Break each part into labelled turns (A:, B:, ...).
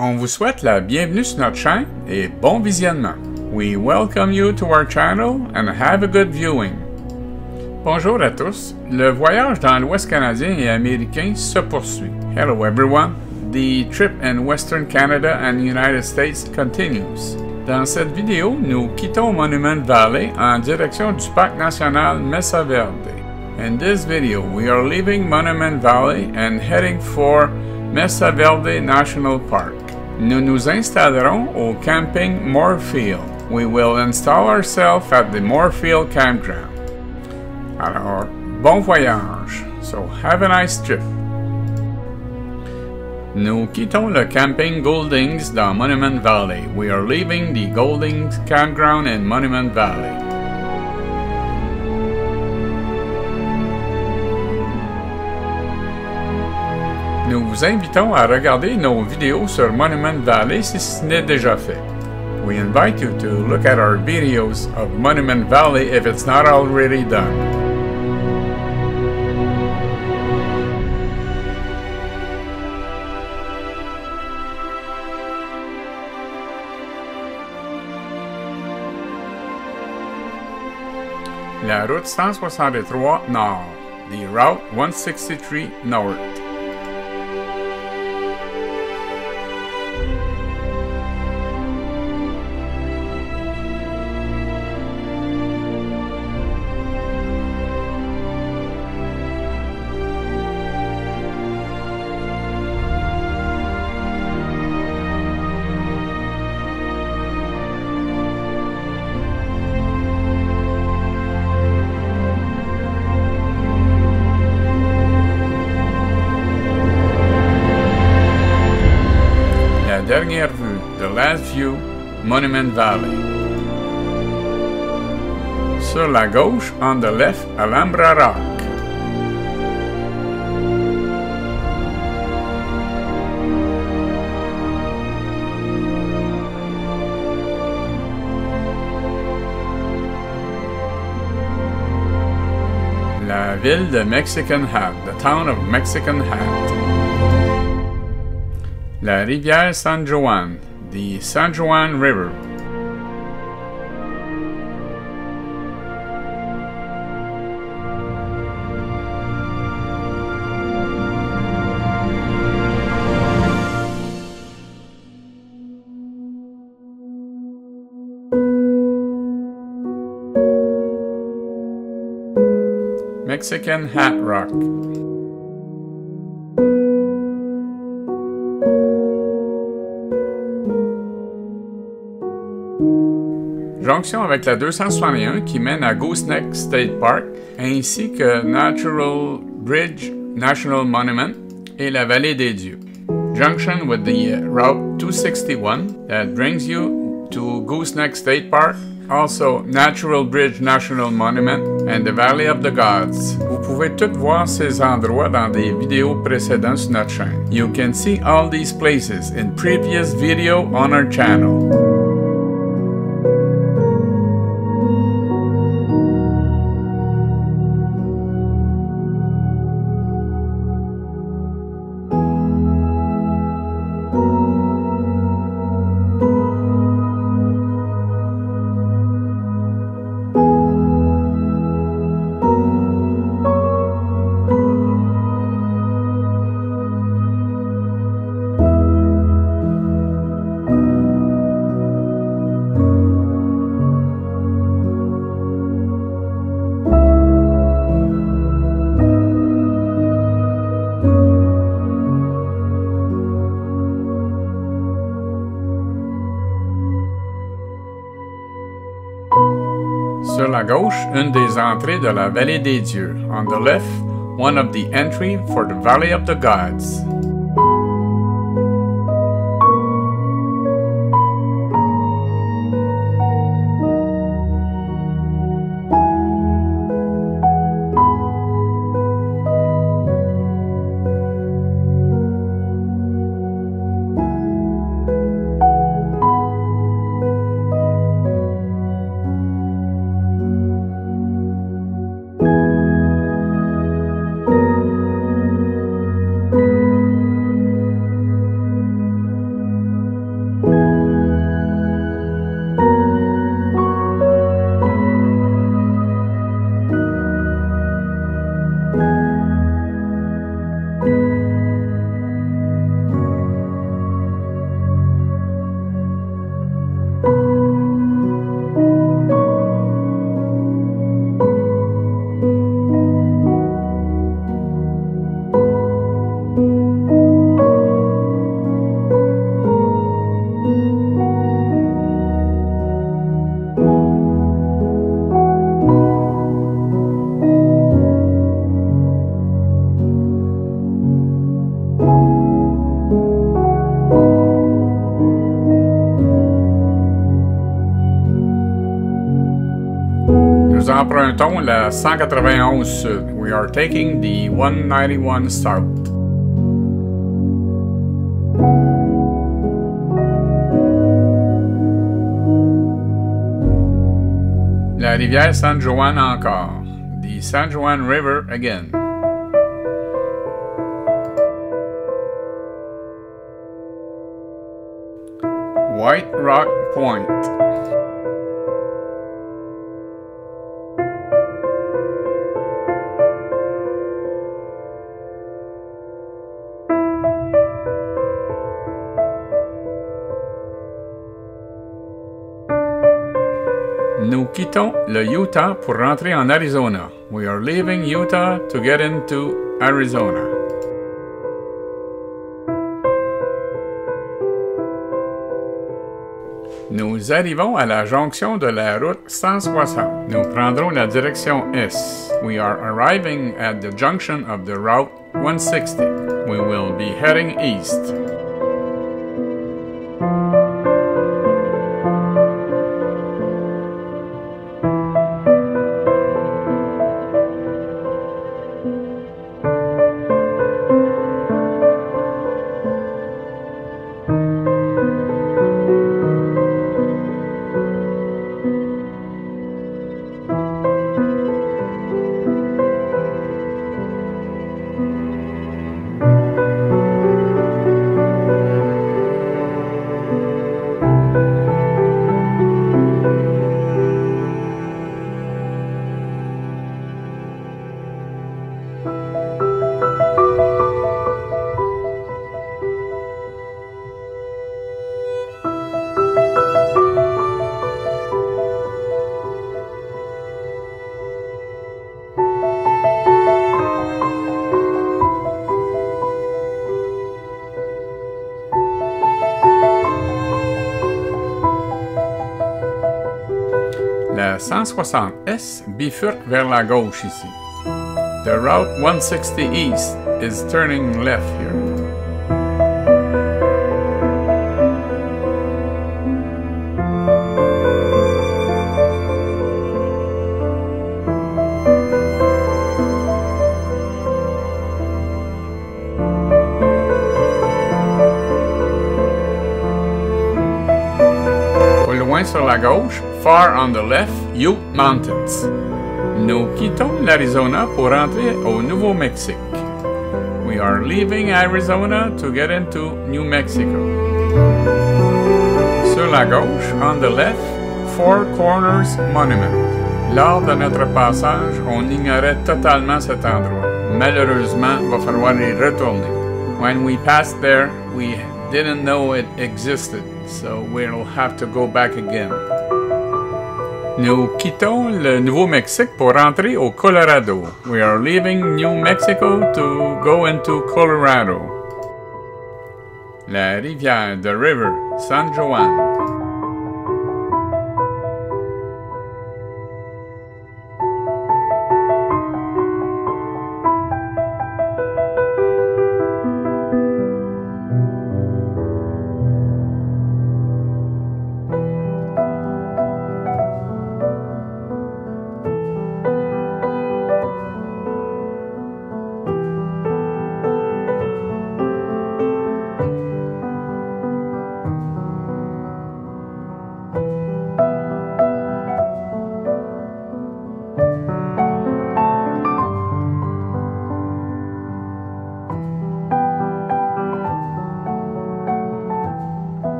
A: On vous souhaite la bienvenue sur notre chaîne et bon visionnement. We welcome you to our channel and have a good viewing. Bonjour à tous. Le voyage dans l'Ouest canadien et américain se poursuit. Hello everyone. The trip in Western Canada and United States continues. Dans cette vidéo, nous quittons Monument Valley en direction du parc national Mesa Verde. In this video, we are leaving Monument Valley and heading for Mesa Verde National Park. Nous nous installerons au camping Moorfield. We will install ourselves at the Moorfield campground. Alors, bon voyage. So, have a nice trip. Nous quittons le camping Goldings dans Monument Valley. We are leaving the Goldings campground in Monument Valley. Nous vous invitons à regarder nos vidéos sur Monument Valley si ce n'est déjà fait. We invite you to look at our videos of Monument Valley if it's not already done. La route 163 Nord, the Route 163 North. Dernière vue, the last view, Monument Valley. Sur la gauche, on the left, Alhambra Rock. La ville de Mexican Hat, the town of Mexican Hat. La rivière San Juan, the San Juan River. Mexican Hat Rock. Jonction avec la 261 qui mène à Gooseneck State Park, ainsi que Natural Bridge National Monument et la Vallée des Dieux. Junction with the Route 261 that brings you to Gooseneck State Park, also Natural Bridge National Monument and the Valley of the Gods. Vous pouvez tout voir ces endroits dans des vidéos précédentes sur notre chaîne. You can see all these places in previous video on our channel. Sur la gauche, une des entrées de la Vallée des Dieux. On the left, one of the entry for the Valley of the Gods. empruntons la 191 Sud. We are taking the 191 South. La rivière San Juan encore. The San Juan River again. White Rock Point. Nous quittons le Utah pour rentrer en Arizona. We are leaving Utah to get into Arizona. Nous arrivons à la jonction de la route 160. Nous prendrons la direction Est. We are arriving at the junction of the route 160. We will be heading east. La 160S bifurque vers la gauche ici. The route 160 East is turning left here. Sur la gauche, far on the left, Ute Mountains. Nous quittons l'Arizona pour entrer au Nouveau-Mexique. We are leaving Arizona to get into New Mexico. Sur la gauche, on the left, Four Corners Monument. Lors de notre passage, on ignorait totalement cet endroit. Malheureusement, il va falloir y retourner. When we passed there, we didn't know it existed, so we'll have to go back again. Nous quittons le Nouveau-Mexique pour entrer au Colorado. We are leaving New Mexico to go into Colorado. La rivière, the river, San Juan.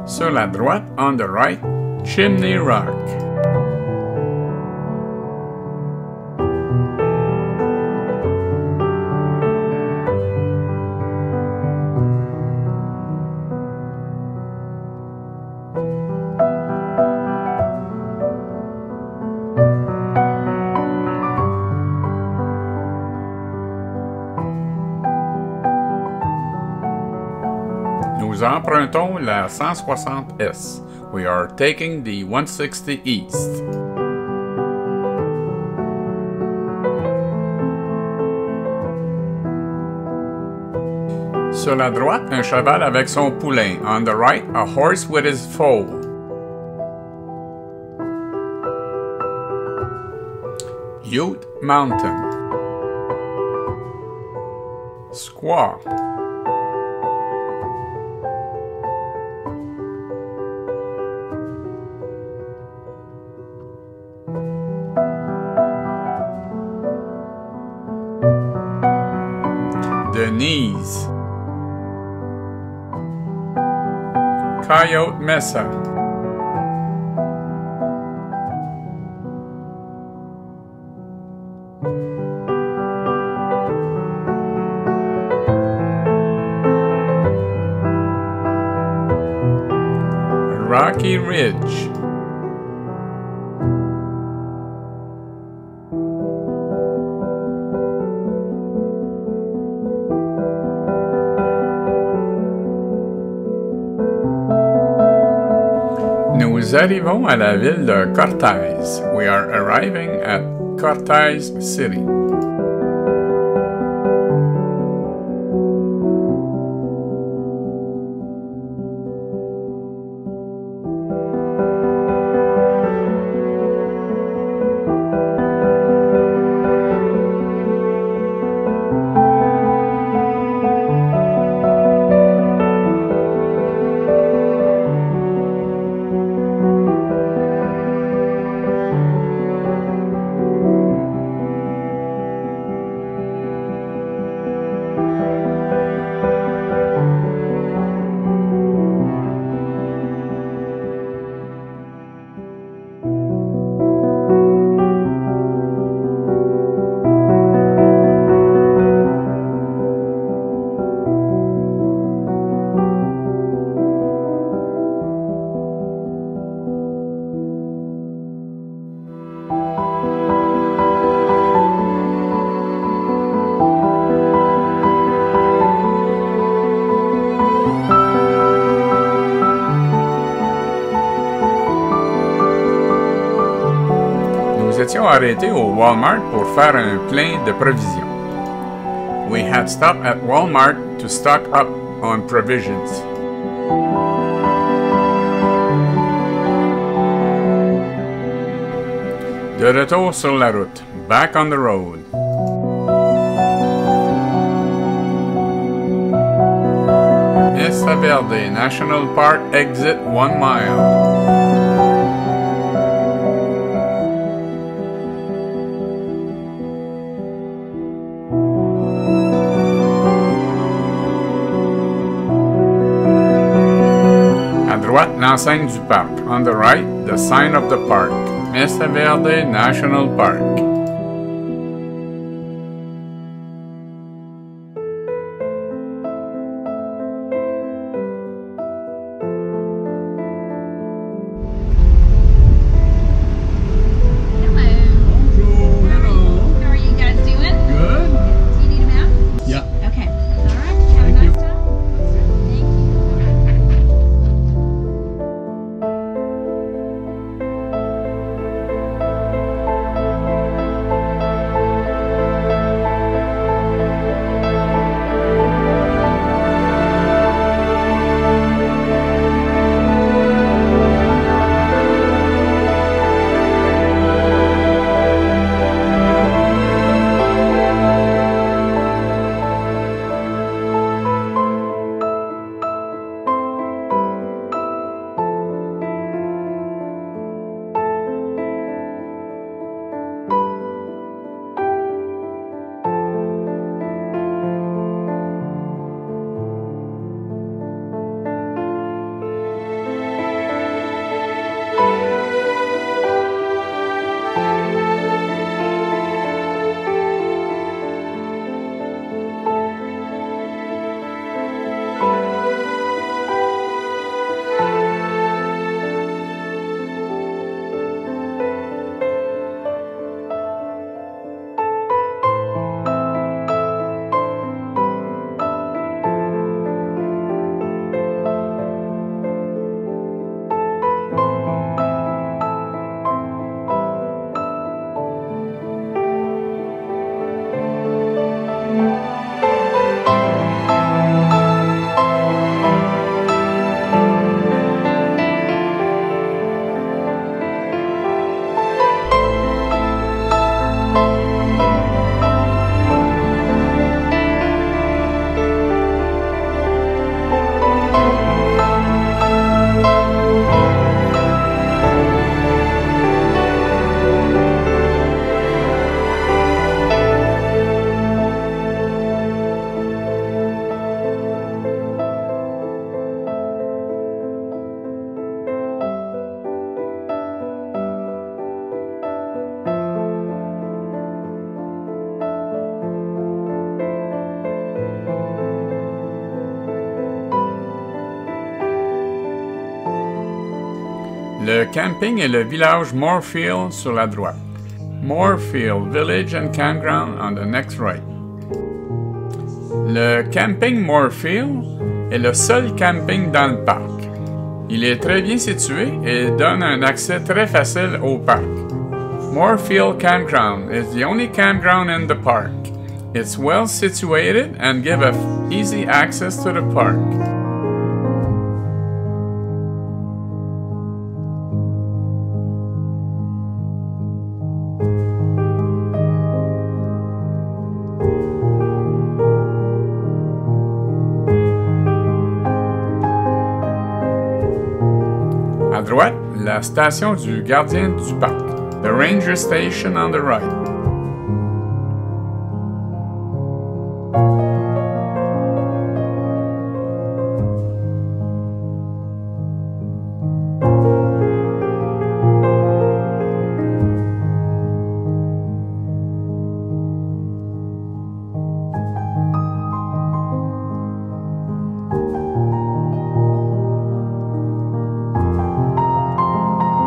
A: Sur la droite, on the right, Chimney Rock. Nous empruntons la 160S. We are taking the 160 East. Sur la droite, un cheval avec son poulain. On the right, a horse with his foal. Ute Mountain. Squaw. Denise. Coyote Mesa. Rocky Ridge. Nous arrivons à la ville de Cortez. We are arriving at Cortez City. Nous étions arrêtés au Walmart pour faire un plein de provisions. We had stopped at Walmart to stock up on provisions. De retour sur la route. Back on the road. Mesa Verde National Park exit 1 mile. L'enseigne du parc. On the right, the sign of the park. Mesa Verde National Park. Le camping est le village Moorfield sur la droite. Moorfield Village and Campground on the next right. Le camping Moorfield est le seul camping dans le parc. Il est très bien situé et donne un accès très facile au parc. Moorfield Campground is the only campground in the park. It's well situated and gives easy access to the park. À droite, la station du gardien du parc, the ranger station on the right.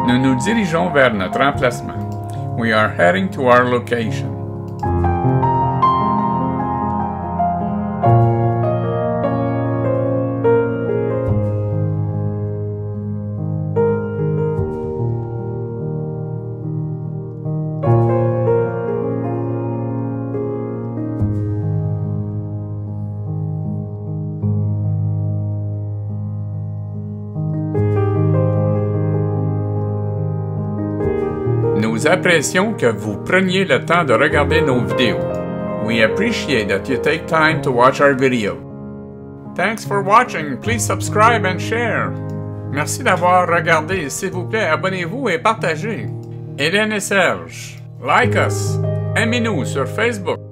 A: Nous nous dirigeons vers notre emplacement. We are heading to our location. Nous apprécions que vous preniez le temps de regarder nos vidéos. We appreciate that you take time to watch our video. Thanks for watching. Please subscribe and share. Merci d'avoir regardé. S'il vous plaît, abonnez-vous et partagez. Hélène et Serge. Like us. Aimez-nous sur Facebook.